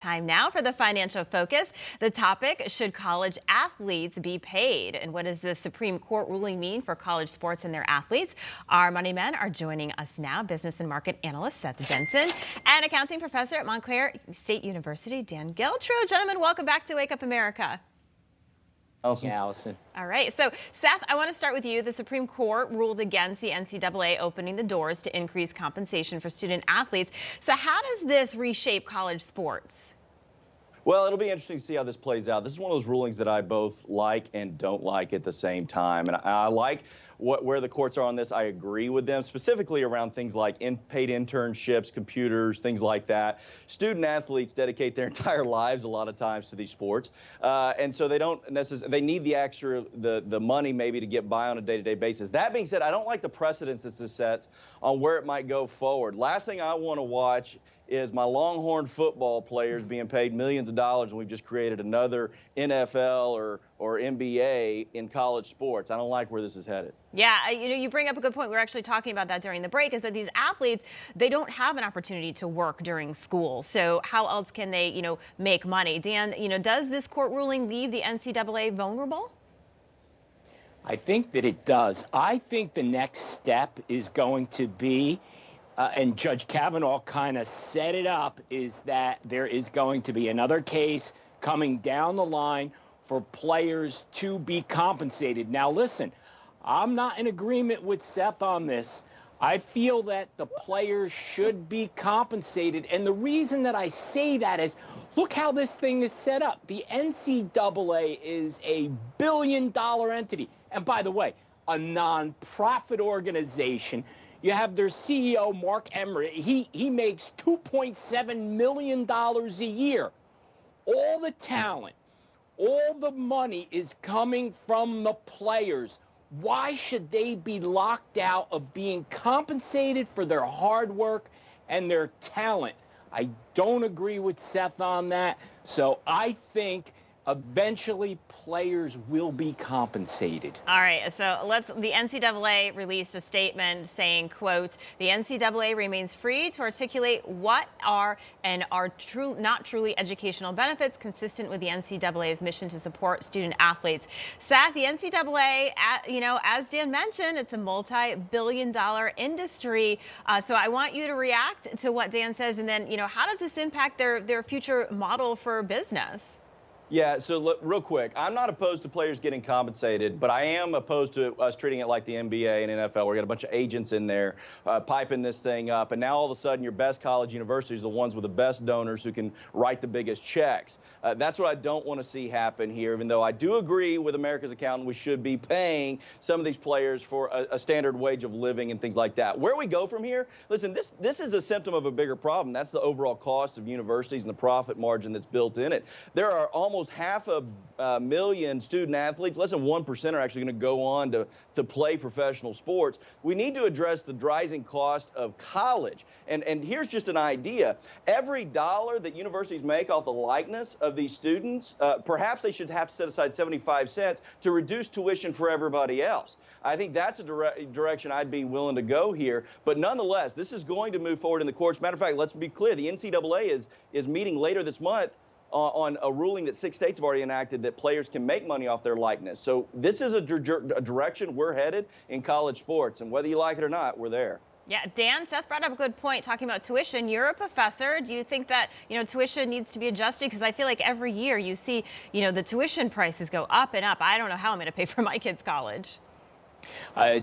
Time now for the financial focus. The topic, should college athletes be paid? And what does the Supreme Court ruling mean for college sports and their athletes? Our money men are joining us now. Business and market analyst Seth Jensen and accounting professor at Montclair State University, Dan Geltro. Gentlemen, welcome back to Wake Up America. Allison. All right. So, Seth, I want to start with you. The Supreme Court ruled against the NCAA opening the doors to increase compensation for student athletes. So how does this reshape college sports? Well, it'll be interesting to see how this plays out. This is one of those rulings that I both like and don't like at the same time. And I like where the courts are on this. I agree with them, specifically around things like paid internships, computers, things like that. Student athletes dedicate their entire lives a lot of times to these sports. And so they don't necessarily, they need the extra, the money maybe to get by on a day-to-day basis. That being said, I don't like the precedence that this sets on where it might go forward. Last thing I want to watch is my Longhorn football players being paid millions of dollars, and we've just created another NFL or NBA in college sports. I don't like where this is headed. Yeah, you bring up a good point. We were actually talking about that during the break, is that these athletes, they don't have an opportunity to work during school. So how else can they, make money? Dan, does this court ruling leave the NCAA vulnerable? I think that it does. I think the next step is going to be, and Judge Kavanaugh kind of set it up, is that there is going to be another case coming down the line for players to be compensated. Now, listen, I'm not in agreement with Seth on this. I feel that the players should be compensated. And the reason that I say that is, look how this thing is set up. The NCAA is a billion-dollar entity. And by the way, a nonprofit organization. You have their CEO, Mark Emmert. He makes $2.7 million a year. All the talent, all the money is coming from the players. Why should they be locked out of being compensated for their hard work and their talent? I don't agree with Seth on that. So I think eventually players will be compensated. All right, so the NCAA released a statement saying, quote, the NCAA remains free to articulate what are and are not truly educational benefits consistent with the NCAA's mission to support student athletes. Seth, the NCAA, as Dan mentioned, it's a multi-billion-dollar industry. So I want you to react to what Dan says, and then, how does this impact their future model for business? Yeah, so look, real quick, I'm not opposed to players getting compensated, but I am opposed to us treating it like the NBA and NFL. We got a bunch of agents in there piping this thing up, and now all of a sudden your best college universities are the ones with the best donors who can write the biggest checks. That's what I don't want to see happen here, even though I do agree with America's Accountant we should be paying some of these players for a standard wage of living and things like that. Where we go from here, listen, this is a symptom of a bigger problem. That's the overall cost of universities and the profit margin that's built in it. There are almost 500,000 student athletes. Less than 1% are actually going to go on to play professional sports. We need to address the rising cost of college. And here's just an idea. Every dollar that universities make off the likeness of these students, perhaps they should have to set aside 75 cents to reduce tuition for everybody else. I think that's a direction I'd be willing to go here. But nonetheless, this is going to move forward in the courts. Matter of fact, let's be clear. The NCAA is meeting later this month on a ruling that 6 states have already enacted that players can make money off their likeness. So this is a direction we're headed in college sports, and whether you like it or not, we're there. Yeah, Dan, Seth brought up a good point talking about tuition. You're a professor. Do you think that, tuition needs to be adjusted? Because I feel like every year you see, the tuition prices go up and up. I don't know how I'm going to pay for my kids' college.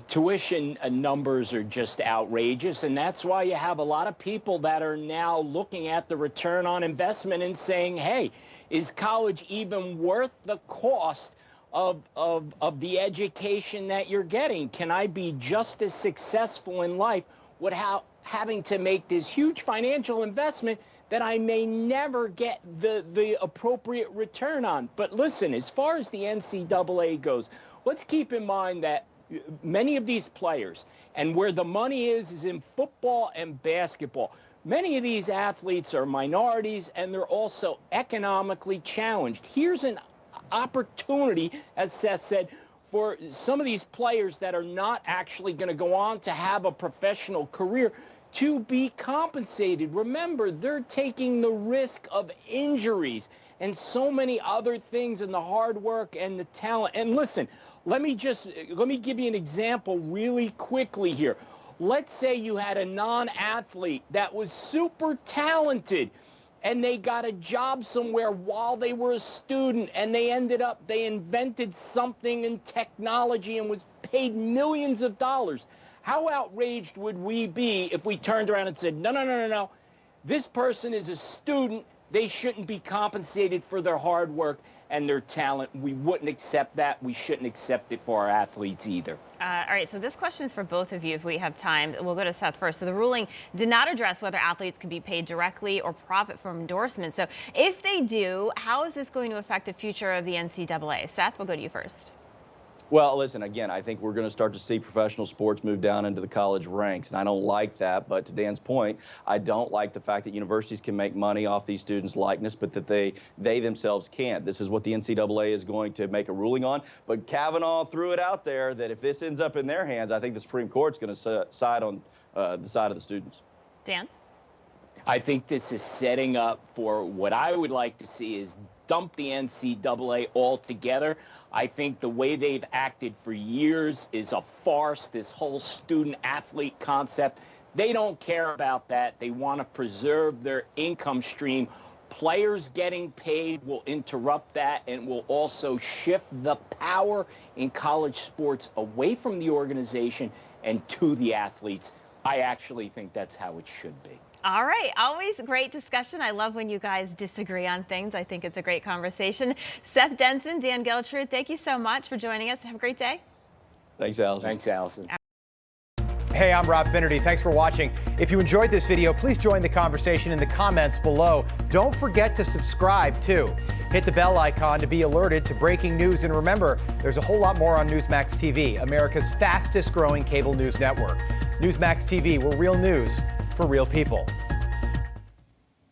Tuition numbers are just outrageous, and that's why you have a lot of people that are now looking at the return on investment and saying, hey, is college even worth the cost of the education that you're getting? Can I be just as successful in life without having to make this huge financial investment that I may never get the appropriate return on? But listen, as far as the NCAA goes, let's keep in mind that many of these players, and where the money is in football and basketball. Many of these athletes are minorities, and they're also economically challenged. Here's an opportunity, as Seth said, for some of these players that are not actually going to go on to have a professional career to be compensated. Remember, they're taking the risk of injuries and so many other things, and the hard work and the talent. And listen, let me give you an example really quickly here. Let's say you had a non-athlete that was super talented and they got a job somewhere while they were a student, and they invented something in technology and was paid millions of dollars. How outraged would we be if we turned around and said, no, this person is a student, they shouldn't be compensated for their hard work and their talent. We wouldn't accept that. We shouldn't accept it for our athletes either. All right, so this question is for both of you if we have time. We'll go to Seth first. So the ruling did not address whether athletes can be paid directly or profit from endorsements. So if they do, how is this going to affect the future of the NCAA? Seth, we'll go to you first. Well, listen, again, I think we're going to start to see professional sports move down into the college ranks, and I don't like that. But to Dan's point, I don't like the fact that universities can make money off these students' likeness, but that they themselves can't. This is what the NCAA is going to make a ruling on. But Kavanaugh threw it out there that if this ends up in their hands, I think the Supreme Court's going to side on the side of the students. Dan? I think this is setting up for what I would like to see is dump the NCAA altogether. I think the way they've acted for years is a farce, this whole student-athlete concept. They don't care about that. They want to preserve their income stream. Players getting paid will interrupt that and will also shift the power in college sports away from the organization and to the athletes. I actually think that's how it should be. All right. Always great discussion. I love when you guys disagree on things. I think it's a great conversation. Seth Denson, Dan Geltrude, thank you so much for joining us. Have a great day. Thanks, Allison. Thanks, Allison. Hey, I'm Rob Finnerty. Thanks for watching. If you enjoyed this video, please join the conversation in the comments below. Don't forget to subscribe, too. Hit the bell icon to be alerted to breaking news. And remember, there's a whole lot more on Newsmax TV, America's fastest growing cable news network. Newsmax TV, we're real news for real people.